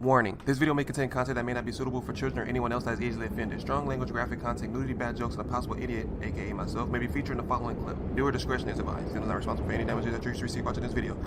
Warning, this video may contain content that may not be suitable for children or anyone else that is easily offended. Strong language, graphic content, nudity, bad jokes, and a possible idiot, aka myself, may be featured in the following clip. Viewer discretion is advised. And is not responsible for any damages that you receive watching this video.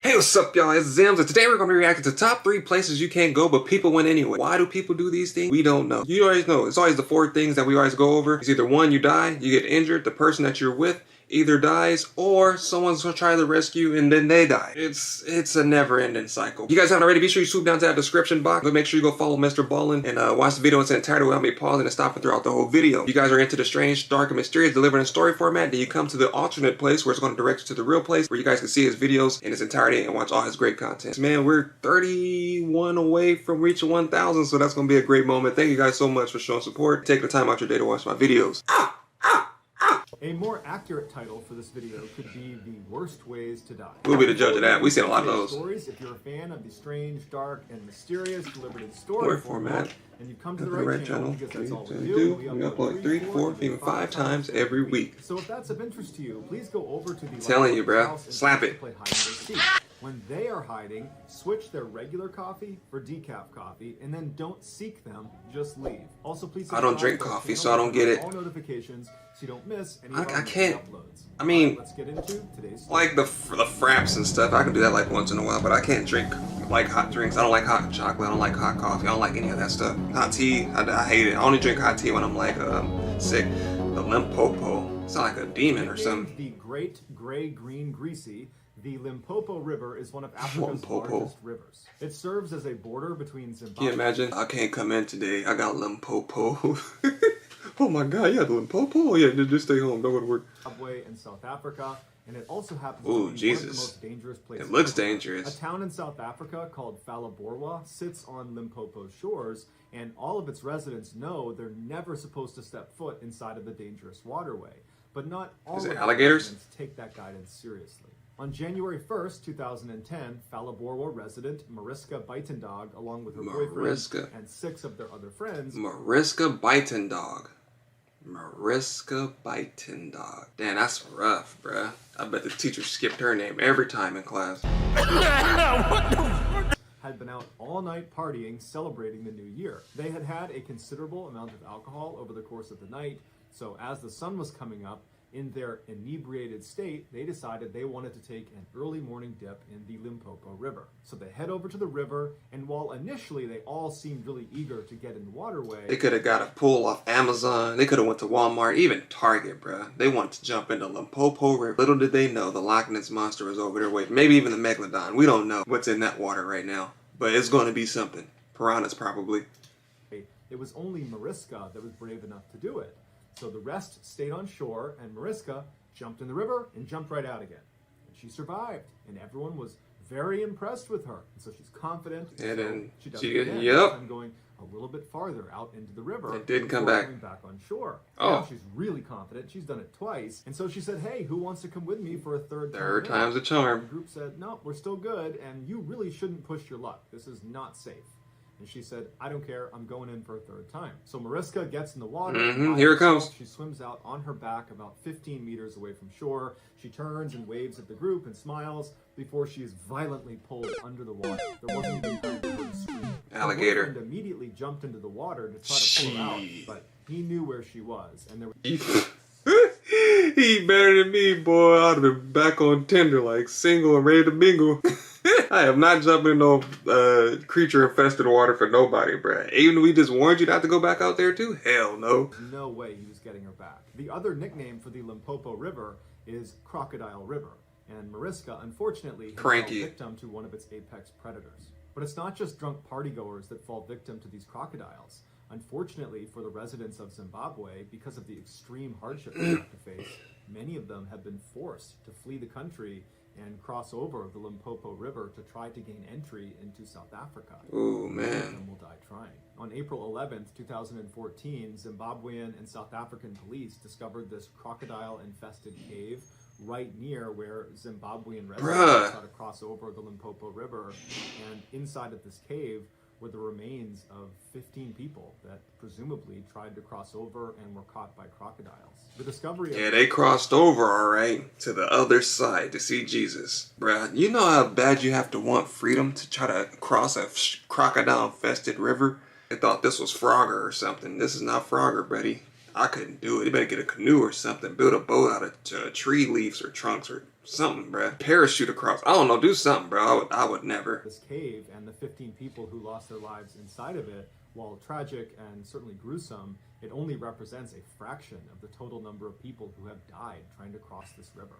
Hey, what's up, y'all? It's Zems, and today we're going to be reacting to top 3 places you can't go, but people went anyway. Why do people do these things? We don't know. You always know. It's always the 4 things that we always go over. It's either 1, you die, you get injured, the person that you're with either dies, or someone's gonna try to rescue and then they die. It's a never-ending cycle. If you guys haven't already, be sure you swoop down to that description box. But make sure you go follow Mrballen and watch the video in its entirety without me pausing and stopping throughout the whole video. If you guys are into the strange, dark, and mysterious delivered in story format, then you come to the alternate place where it's going to direct you to the real place where you guys can see his videos in its entirety and watch all his great content. Man, we're 31 away from reaching 1,000, so that's gonna be a great moment. Thank you guys so much for showing support, taking the time out your day to watch my videos. A more accurate title for this video could be The Worst Ways to Die. We'll be the judge of that. We've seen a lot of those. Stories, if you're a fan of the strange, dark, and mysterious delivered in story format, and you've come to the right channel, because that's all we do. We upload 3, 4, even 5 times every week. So if that's of interest to you, please go over to the telling you, bro. Slap it. Play hide and go seek. When they are hiding, switch their regular coffee for decaf coffee, and then don't seek them, just leave. Also, please I don't drink coffee, so I don't get it. All notifications so you don't miss any I can't. uploads. I mean, let's get into today's story. like the fraps and stuff, I can do that like once in a while, but I can't drink like hot drinks. I don't like hot chocolate. I don't like hot coffee. I don't like any of that stuff. Hot tea, I hate it. I only drink hot tea when I'm like sick. The Limpopo, it's like a demon or something. The Great Gray Green Greasy. The Limpopo River is one of Africa's largest rivers. It serves as a border between Zimbabwe. Can you imagine? I can't come in today. I got Limpopo. Oh my God, you have Limpopo? Yeah, just stay home. Don't go to work. Zimbabwe and South Africa, and it also happens to be one of the most dangerous places. It looks dangerous. A town in South Africa called Phalaborwa sits on Limpopo's shores, and all of its residents know they're never supposed to step foot inside of the dangerous waterway. But not all of the residents take that guidance seriously. On January 1st, 2010, Phalaborwa resident Mariska Buitendog, along with her boyfriend and 6 of their other friends. Mariska Buitendog. Mariska Buitendog. Damn, that's rough, bruh. I bet the teacher skipped her name every time in class. Had been out all night partying, celebrating the new year. They had had a considerable amount of alcohol over the course of the night, so as the sun was coming up, in their inebriated state, they decided they wanted to take an early morning dip in the Limpopo River. So they head over to the river, and while initially they all seemed really eager to get in the waterway... They could have got a pool off Amazon, they could have went to Walmart, even Target, bruh. They wanted to jump into Limpopo River. Little did they know the Loch Ness Monster was over there waiting. Maybe even the Megalodon. We don't know what's in that water right now. But it's going to be something. Piranhas, probably. It was only Mariska that was brave enough to do it. So the rest stayed on shore, and Mariska jumped in the river and jumped right out again. And she survived, and everyone was very impressed with her. And so she's confident. And then she does it again. I'm going a little bit farther out into the river. It didn't come back. On shore. Oh. Now she's really confident. She's done it twice. And so she said, hey, who wants to come with me for a third time? Third time's a charm. The group said, no, we're still good, and you really shouldn't push your luck. This is not safe. And she said, I don't care, I'm going in for a third time. So Mariska gets in the water. Here it comes. She swims out on her back about 15 meters away from shore. She turns and waves at the group and smiles before she is violently pulled under the water. There wasn't even time for her to scream. Alligator. Her boyfriend immediately jumped into the water to try to pull her out, but he knew where she was. And there was... He better than me, boy. I'd have been back on Tinder, like single and ready to mingle. I am not jumping in no creature-infested water for nobody, bruh. Even we just warned you not to go back out there, too? Hell no. No way he was getting her back. The other nickname for the Limpopo River is Crocodile River, and Mariska, unfortunately, fell victim to one of its apex predators. But it's not just drunk partygoers that fall victim to these crocodiles. Unfortunately for the residents of Zimbabwe, because of the extreme hardship they have to face, many of them have been forced to flee the country and cross over the Limpopo River to try to gain entry into South Africa. Ooh, man. Many of them will die trying. On April 11th, 2014, Zimbabwean and South African police discovered this crocodile-infested cave right near where Zimbabwean residents try to cross over the Limpopo River. And inside of this cave were the remains of 15 people that presumably tried to cross over and were caught by crocodiles. The discovery of... Yeah, they crossed over, alright, to the other side to see Jesus. Bruh, you know how bad you have to want freedom to try to cross a crocodile-infested river? They thought this was Frogger or something. This is not Frogger, buddy. I couldn't do it. You better get a canoe or something. Build a boat out of tree leaves or trunks or something, bruh. Parachute across. I don't know. Do something, bro. I would never. This cave and the 15 people who lost their lives inside of it, while tragic and certainly gruesome, it only represents a fraction of the total number of people who have died trying to cross this river.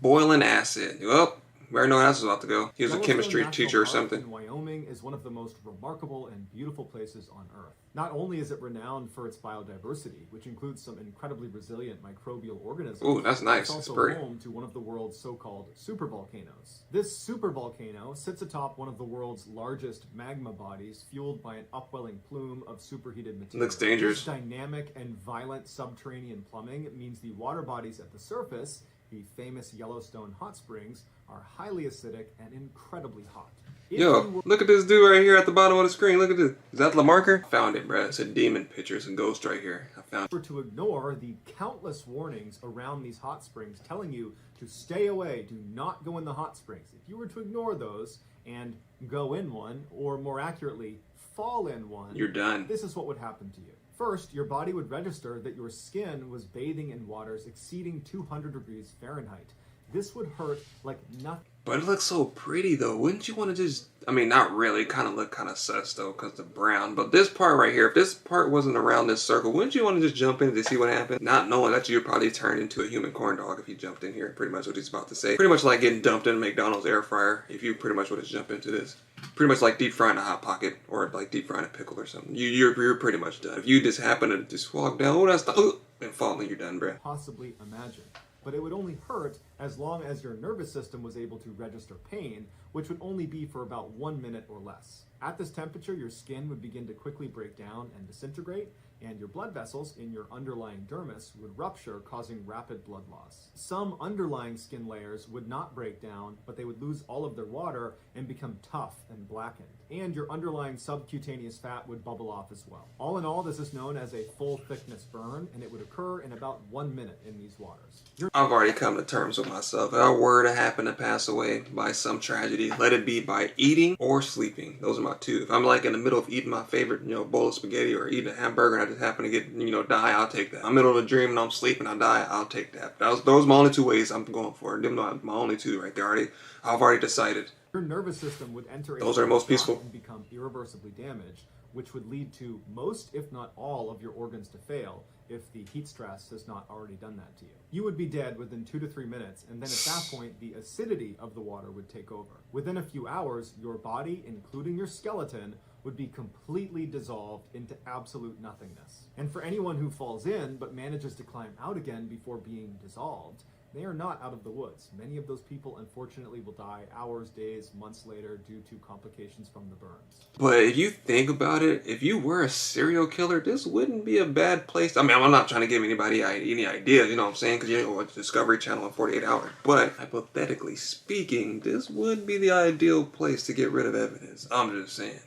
Boiling acid. Well, we already know how that's about to go. He was a Yellowstone chemistry National teacher or Park something. in Wyoming is one of the most remarkable and beautiful places on Earth. Not only is it renowned for its biodiversity, which includes some incredibly resilient microbial organisms. Ooh, that's nice. It's also pretty. home to one of the world's so-called supervolcanoes. This supervolcano sits atop one of the world's largest magma bodies, fueled by an upwelling plume of superheated material. Looks dangerous. This dynamic and violent subterranean plumbing means the water bodies at the surface, the famous Yellowstone hot springs, are highly acidic and incredibly hot. Yo, look at this dude right here at the bottom of the screen. Look at this. Is that the marker? Found it, bro. It's a demon picture. It's a ghost right here. I found it. To ignore the countless warnings around these hot springs telling you to stay away, do not go in the hot springs. If you were to ignore those and go in one, or more accurately, fall in one, you're done. This is what would happen to you. First, your body would register that your skin was bathing in waters exceeding 200 degrees Fahrenheit. This would hurt like nothing. But it looks so pretty though. Wouldn't you want to just, I mean, not really, kind of look kind of sus though because the brown. But this part right here, if this part wasn't around this circle, wouldn't you want to just jump in to see what happened? Not knowing that you'd probably turn into a human corn dog if you jumped in here. Pretty much what he's about to say. Pretty much like getting dumped in a McDonald's air fryer if you pretty much would have jumped into this. Pretty much like deep frying a Hot Pocket or like deep frying a pickle or something. You're pretty much done. If you just happen to just walk down, oh that's the, and fall, you're done, bruh. Possibly imagine. But it would only hurt as long as your nervous system was able to register pain, which would only be for about 1 minute or less. At this temperature, your skin would begin to quickly break down and disintegrate, and your blood vessels in your underlying dermis would rupture, causing rapid blood loss. Some underlying skin layers would not break down, but they would lose all of their water and become tough and blackened. And your underlying subcutaneous fat would bubble off as well. All in all, this is known as a full thickness burn, and it would occur in about 1 minute in these waters. I've already come to terms with myself. If I were to happen to pass away by some tragedy, let it be by eating or sleeping. Those are my two. If I'm like in the middle of eating my favorite, bowl of spaghetti or eating a hamburger and I just happen to get, die, I'll take that. If I'm in the middle of a dream and I'm sleeping, I die, I'll take that. Those are my only two ways I'm going for. Them are my only two right there. I've already decided. Your nervous system would enter those are most peaceful and become irreversibly damaged, which would lead to most, if not all, of your organs to fail if the heat stress has not already done that to you. You would be dead within 2 to 3 minutes, and then at that point, the acidity of the water would take over. Within a few hours, your body, including your skeleton, would be completely dissolved into absolute nothingness. And for anyone who falls in but manages to climb out again before being dissolved, they are not out of the woods. Many of those people, unfortunately, will die hours, days, months later due to complications from the burns. But if you think about it, if you were a serial killer, this wouldn't be a bad place. I mean, I'm not trying to give anybody any ideas, you know what I'm saying? Because it's Discovery Channel in 48 hours. But hypothetically speaking, this would be the ideal place to get rid of evidence. I'm just saying.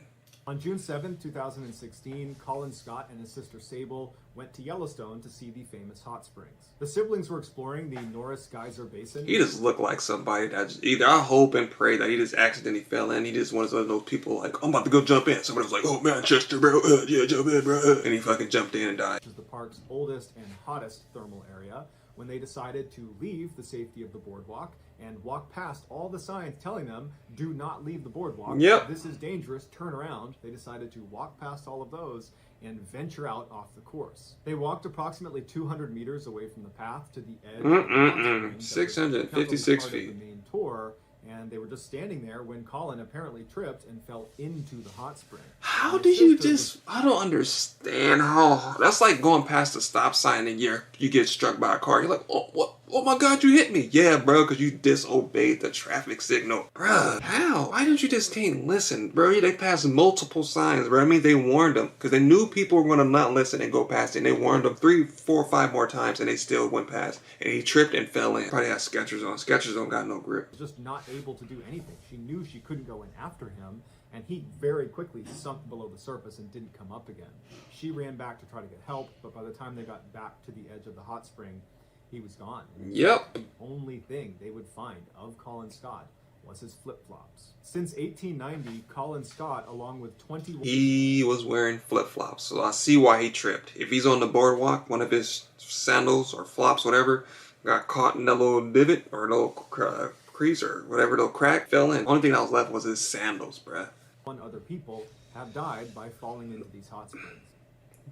On June 7, 2016, Colin Scott and his sister Sable went to Yellowstone to see the famous hot springs. The siblings were exploring the Norris Geyser Basin. He just looked like somebody that just, either I hope and pray that he just accidentally fell in. He just one of those people like, I'm about to go jump in. Somebody was like, oh, Manchester, bro, yeah, jump in, bro. And he fucking jumped in and died. Which is the park's oldest and hottest thermal area, when they decided to leave the safety of the boardwalk and walk past all the signs telling them, do not leave the boardwalk. Yep. This is dangerous, turn around. They decided to walk past all of those and venture out off the course. They walked approximately 200 meters away from the path to the edge of the hot springs. 656 feet. The main tour, and they were just standing there when Colin apparently tripped and fell into the hot spring. How do you just, I don't understand how, that's like going past a stop sign and you get struck by a car. You're like, oh, what? Oh my God, you hit me. Yeah, bro, because you disobeyed the traffic signal. Bruh, how? Why didn't you just listen, bro? They passed multiple signs, bro. I mean, they warned them because they knew people were going to not listen and go past it. And they warned them 3, 4, 5 more times and they still went past. And he tripped and fell in. Probably had Skechers on. Skechers don't got no grip. Just not able to do anything. She knew she couldn't go in after him. and he very quickly sunk below the surface and didn't come up again. She ran back to try to get help, but by the time they got back to the edge of the hot spring, he was gone. Yep. The only thing they would find of Colin Scott was his flip-flops. Since 1890, Colin Scott, along with 21... He was wearing flip-flops, so I see why he tripped. If he's on the boardwalk, one of his sandals or flops, whatever, got caught in that little divot or little crease or whatever, little crack, fell in. Only thing that was left was his sandals, bruh. Other people have died by falling into these hot springs.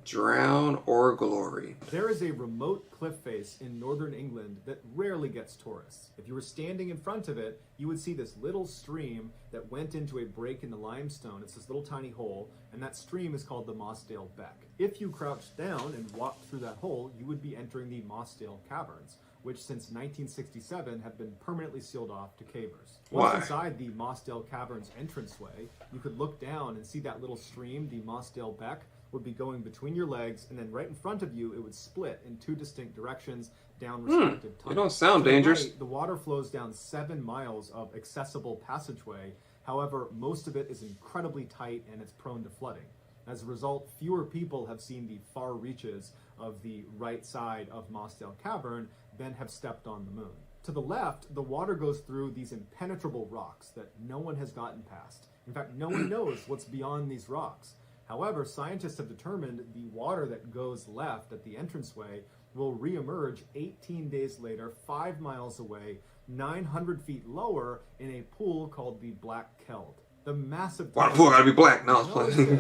Drown or glory. There is a remote cliff face in northern England that rarely gets tourists. If you were standing in front of it, you would see this little stream that went into a break in the limestone. It's this little tiny hole, and that stream is called the Mossdale Beck. If you crouched down and walked through that hole, you would be entering the Mossdale Caverns, which since 1967 have been permanently sealed off to cavers. Once inside the Mossdale Caverns entranceway, you could look down and see that little stream, the Mossdale Beck, would be going between your legs, and then right in front of you, it would split in two distinct directions down respective tunnels. You don't sound dangerous. Right, the water flows down 7 miles of accessible passageway. However, most of it is incredibly tight and it's prone to flooding. As a result, fewer people have seen the far reaches of the right side of Mossdale Cavern than have stepped on the moon. To the left, the water goes through these impenetrable rocks that no one has gotten past. In fact, no one knows what's beyond these rocks. However, scientists have determined the water that goes left at the entranceway will re-emerge 18 days later, 5 miles away, 900 feet lower, in a pool called the Black Keld. The massive Why the pool gotta be black? No, I was playing.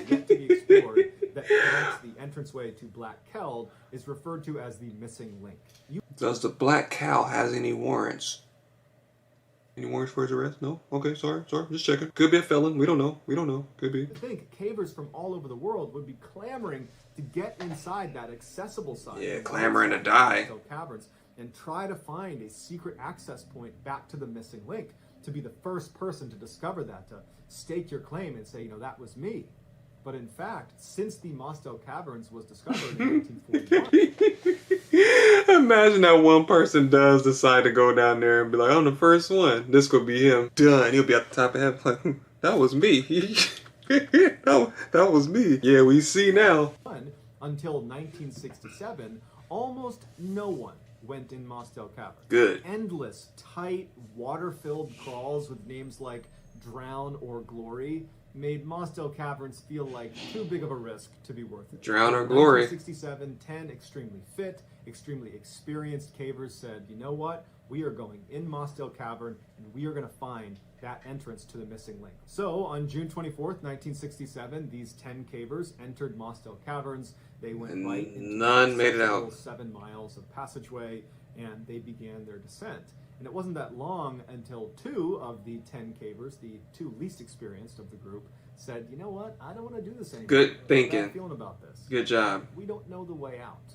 Yet to be explored that connects the entranceway to Black Keld is referred to as the missing link. Does the Black Cow has any warrants? Any warrants for his arrest? No? Okay, sorry, just checking. Could be a felon, we don't know, could be. I think cavers from all over the world would be clamoring to get inside that accessible side. Yeah, clamoring to die. Caverns and try to find a secret access point back to the missing link, to be the first person to discover that, to stake your claim and say, that was me. But in fact, since the Mossdale Caverns was discovered in 1941... Imagine that one person does decide to go down there and be like, I'm the first one. This could be him. Done. He'll be at the top of heaven like, that was me. that was me. Yeah, we see now. Until 1967, almost no one went in Mossdale Cavern. Good. Endless, tight, water-filled crawls with names like Drown or Glory made Mossdale Caverns feel like too big of a risk to be worth it. Drown or Glory. 1967, 10 extremely fit, extremely experienced cavers said, you know what? We are going in Mossdale Cavern, and we are going to find that entrance to the missing link. So, on June 24th, 1967, these 10 cavers entered Mossdale Caverns. They went right into none made it out. 7 miles of passageway, and they began their descent. And it wasn't that long until 2 of the 10 cavers, the 2 least experienced of the group, said, you know what? I don't want to do this anymore. Good thinking. I'm feeling about this. Good job. We don't know the way out.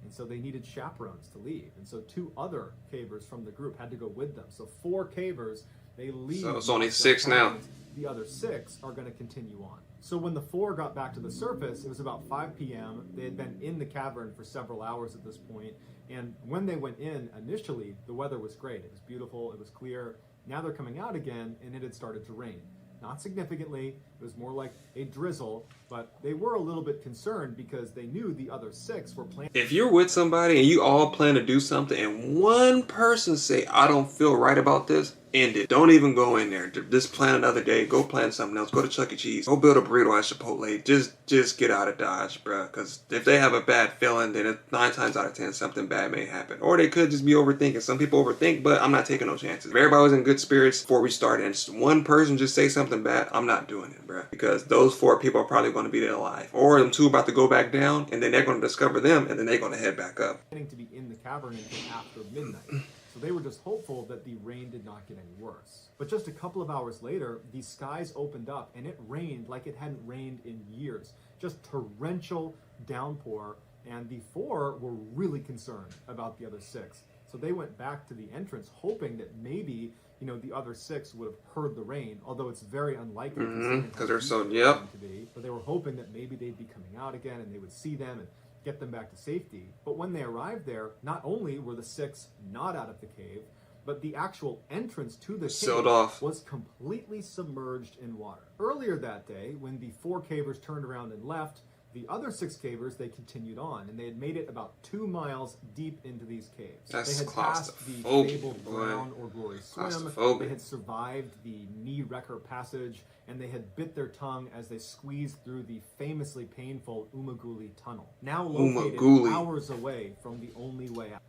And so they needed chaperones to leave. And so 2 other cavers from the group had to go with them. So 4 cavers, they leave. So it's only 6 now. The other 6 are going to continue on. So when the 4 got back to the surface, it was about 5 p.m. They had been in the cavern for several hours at this point. And when they went in initially, the weather was great. It was beautiful. It was clear. Now they're coming out again, and it had started to rain. Not significantly. It was more like a drizzle, but they were a little bit concerned because they knew the other 6 were planning. If you're with somebody and you all plan to do something and one person say, I don't feel right about this, end it. Don't even go in there. Just plan another day. Go plan something else. Go to Chuck E. Cheese. Go build a burrito at Chipotle. Just get out of Dodge, bruh. Because if they have a bad feeling, then 9 times out of 10, something bad may happen. Or they could just be overthinking. Some people overthink, but I'm not taking no chances. If everybody was in good spirits before we started and one person just say something bad, I'm not doing it, bruh. Because those 4 people are probably going to be there alive. Or them 2 about to go back down, and then they're going to discover them, and then they're going to head back up. To be in the cavern until after midnight. So they were just hopeful that the rain did not get any worse. But just a couple of hours later, the skies opened up and it rained like it hadn't rained in years. Just torrential downpour, and the 4 were really concerned about the other 6. So they went back to the entrance hoping that maybe, the other 6 would have heard the rain, although it's very unlikely. Because they're so, to be. But they were hoping that maybe they'd be coming out again and they would see them and get them back to safety. But when they arrived there, not only were the 6 not out of the cave, but the actual entrance to the sealed cave off. was completely submerged in water. Earlier that day, when the 4 cavers turned around and left, the other 6 cavers, they continued on, and they had made it about 2 miles deep into these caves. That's they had passed the claustrophobic, fabled boy. drown or glory swim. Claustrophobic. They had survived the knee-wrecker passage, and they had bit their tongue as they squeezed through the famously painful Umaguli tunnel, now located hours away from the only way out.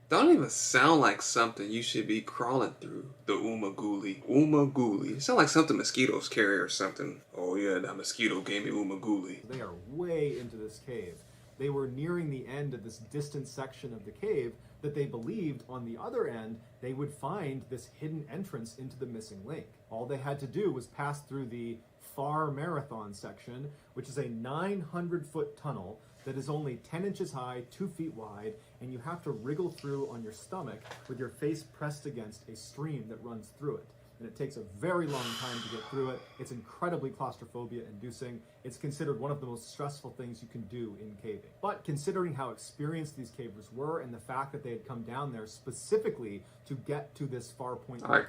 Don't even sound like something you should be crawling through. The Umaguli. Umaguli. It sounds like something mosquitoes carry or something. Oh yeah, that mosquito gave me Umaguli. They are way into this cave. They were nearing the end of this distant section of the cave that they believed on the other end they would find this hidden entrance into the missing lake. All they had to do was pass through the far marathon section, which is a 900-foot tunnel that is only 10 inches high, 2 feet wide, and you have to wriggle through on your stomach with your face pressed against a stream that runs through it. And it takes a very long time to get through it. It's incredibly claustrophobia inducing. It's considered one of the most stressful things you can do in caving. But considering how experienced these cavers were and the fact that they had come down there specifically to get to this far point. I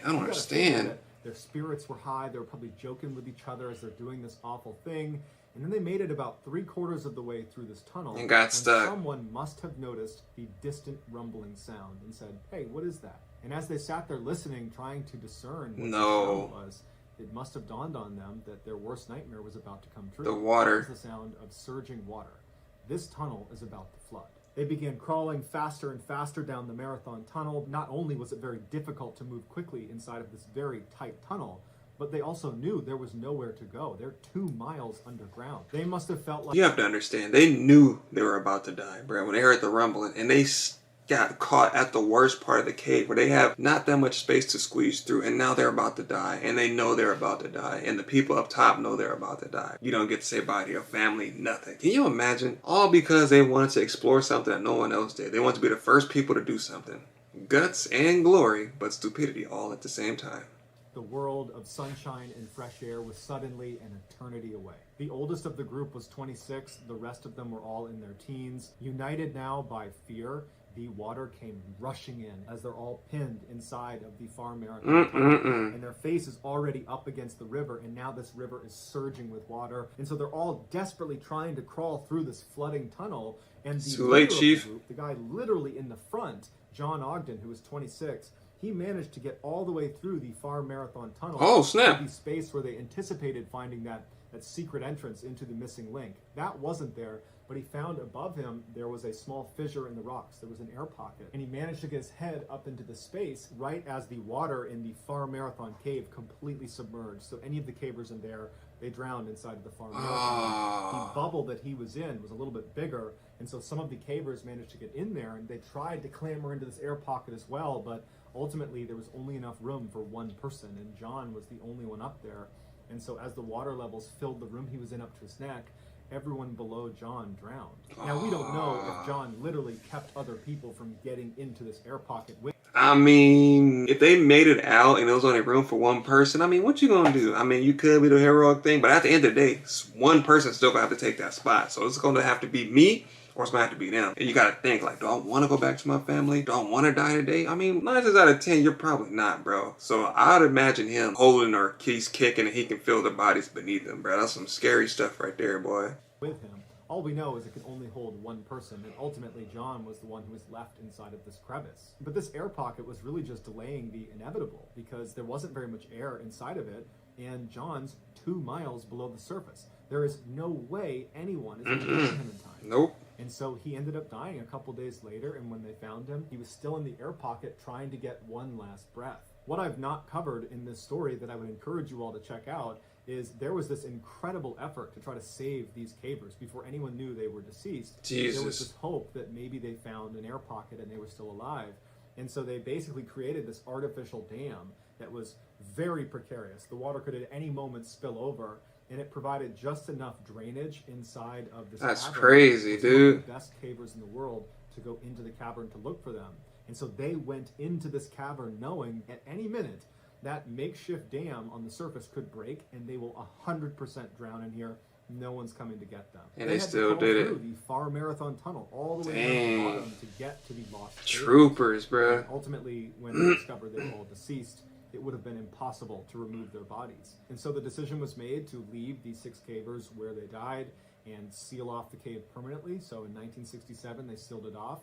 don't understand. Their spirits were high. They were probably joking with each other as they're doing this awful thing. And then they made it about 3/4 of the way through this tunnel and got stuck. Someone must have noticed the distant rumbling sound and said, "Hey, what is that?" And as they sat there listening, trying to discern what the sound was, it must have dawned on them that their worst nightmare was about to come true. The water. It was the sound of surging water. This tunnel is about to flood. They began crawling faster and faster down the marathon tunnel. Not only was it very difficult to move quickly inside of this very tight tunnel, but they also knew there was nowhere to go. They're 2 miles underground. They must have felt like... You have to understand, they knew they were about to die, bro, when they heard the rumbling, and they got caught at the worst part of the cave where they have not that much space to squeeze through, and now they're about to die, and they know they're about to die, and the people up top know they're about to die. You don't get to say bye to your family, nothing. Can you imagine? All because they wanted to explore something that no one else did. They wanted to be the first people to do something. Guts and glory, but stupidity all at the same time. The world of sunshine and fresh air was suddenly an eternity away. The oldest of the group was 26. The rest of them were all in their teens. United now by fear, the water came rushing in as they're all pinned inside of the far marathon tunnel. And their face is already up against the river, and now this river is surging with water. And so they're all desperately trying to crawl through this flooding tunnel. And the too late, Chief. Group, the guy literally in the front, John Ogden, who was 26, he managed to get all the way through the far marathon tunnel. Oh, snap. To the space where they anticipated finding that secret entrance into the missing link. That wasn't there, but he found above him there was a small fissure in the rocks. There was an air pocket, and he managed to get his head up into the space right as the water in the far marathon cave completely submerged. So any of the cavers in there, they drowned inside of the far marathon. The bubble that he was in was a little bit bigger, and so some of the cavers managed to get in there, and they tried to clamber into this air pocket as well, but ultimately there was only enough room for one person, and John was the only one up there. And so as the water levels filled the room he was in up to his neck, everyone below John drowned. Now, we don't know if John literally kept other people from getting into this air pocket with. I mean, if they made it out and there was only room for one person, I mean, what you gonna do? I mean, you could be the heroic thing, but at the end of the day, one person's still gonna have to take that spot. So it's gonna have to be me, or it's gonna have to be them. And you gotta think, like, do I wanna go back to my family? Do I wanna die today? I mean, 9 times out of 10, you're probably not, bro. So I'd imagine him holding, or he's kicking and he can feel the bodies beneath him, bro. That's some scary stuff right there, boy. With him. All we know is it can only hold one person, and ultimately John was the one who was left inside of this crevice. But this air pocket was really just delaying the inevitable, because there wasn't very much air inside of it, and John's 2 miles below the surface. There is no way anyone is going to get him in time. Nope. And so he ended up dying a couple days later, and when they found him, he was still in the air pocket trying to get one last breath. What I've not covered in this story that I would encourage you all to check out is there was this incredible effort to try to save these cavers before anyone knew they were deceased. Jesus. There was this hope that maybe they found an air pocket and they were still alive. And so they basically created this artificial dam that was very precarious. The water could at any moment spill over, and it provided just enough drainage inside of this That's cavern. crazy, dude. The best cavers in the world to go into the cavern to look for them. And so they went into this cavern knowing at any minute that makeshift dam on the surface could break, and they will 100% drown in here. no one's coming to get them. And they still did it. The Far Marathon Tunnel all the way down to the bottom to get to the lost troopers, bro. Ultimately, when they discovered they were all deceased, it would have been impossible to remove their bodies. And so the decision was made to leave these 6 cavers where they died and seal off the cave permanently. So in 1967, they sealed it off,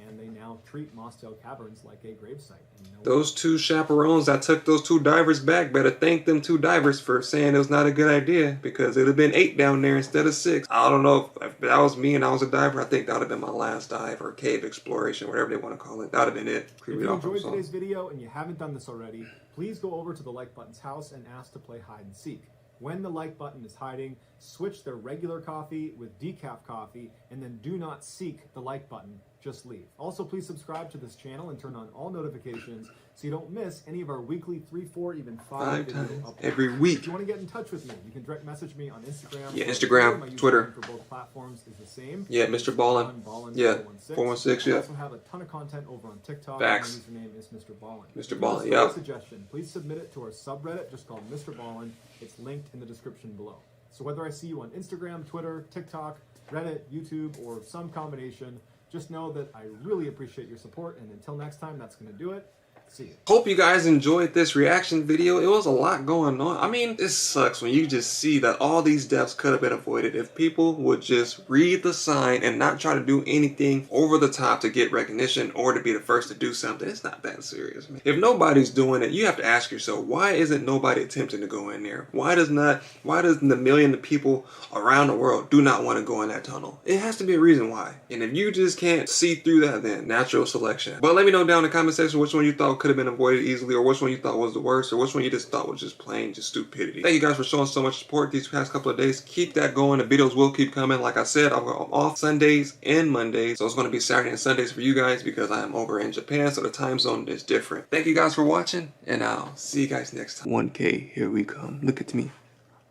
and they now treat Mossdale Caverns like a gravesite. Those 2 chaperones that took those 2 divers back better thank them 2 divers for saying it was not a good idea, because it would have been 8 down there instead of 6. I don't know if that was me and I was a diver. I think that would have been my last dive or cave exploration, whatever they want to call it. That would have been it. If you enjoyed today's video and you haven't done this already, please go over to the like button's house and ask to play hide and seek. When the like button is hiding, switch their regular coffee with decaf coffee, and then do not seek the like button, just leave. Also, please subscribe to this channel and turn on all notifications so you don't miss any of our weekly 3, 4, even 5 video uploads. Every week. If you want to get in touch with me, you can direct message me on Instagram. Yeah, Instagram, Twitter. For both platforms is the same. Yeah, Mrballen. Yeah, 416, yeah. I also have a ton of content over on TikTok. Facts. My username is Mrballen. Mrballen, yeah. Suggestion, please submit it to our subreddit, just called Mrballen. It's linked in the description below. So whether I see you on Instagram, Twitter, TikTok, Reddit, YouTube, or some combination, just know that I really appreciate your support, and until next time, that's going to do it. See you. Hope you guys enjoyed this reaction video. It was a lot going on. I mean, it sucks when you just see that all these deaths could have been avoided if people would just read the sign and not try to do anything over the top to get recognition or to be the first to do something. It's not that serious, man. If nobody's doing it, you have to ask yourself, why isn't nobody attempting to go in there? Why doesn't the million of people around the world do not want to go in that tunnel? It has to be a reason why. And if you just can't see through that, then natural selection. But let me know down in the comment section which one you thought could have been avoided easily, or which one you thought was the worst, or which one you just thought was just plain just stupidity. Thank you guys for showing so much support these past couple of days. Keep that going. The videos will keep coming. Like I said, I'm off Sundays and Mondays, so it's going to be Saturday and Sundays for you guys because I am over in Japan, so the time zone is different. Thank you guys for watching, and I'll see you guys next time. 1K, here we come. Look at me.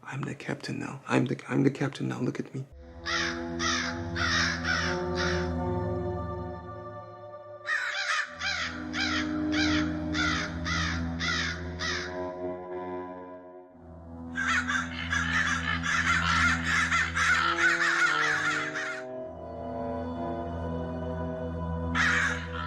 I'm the captain now. I'm the captain now. Look at me.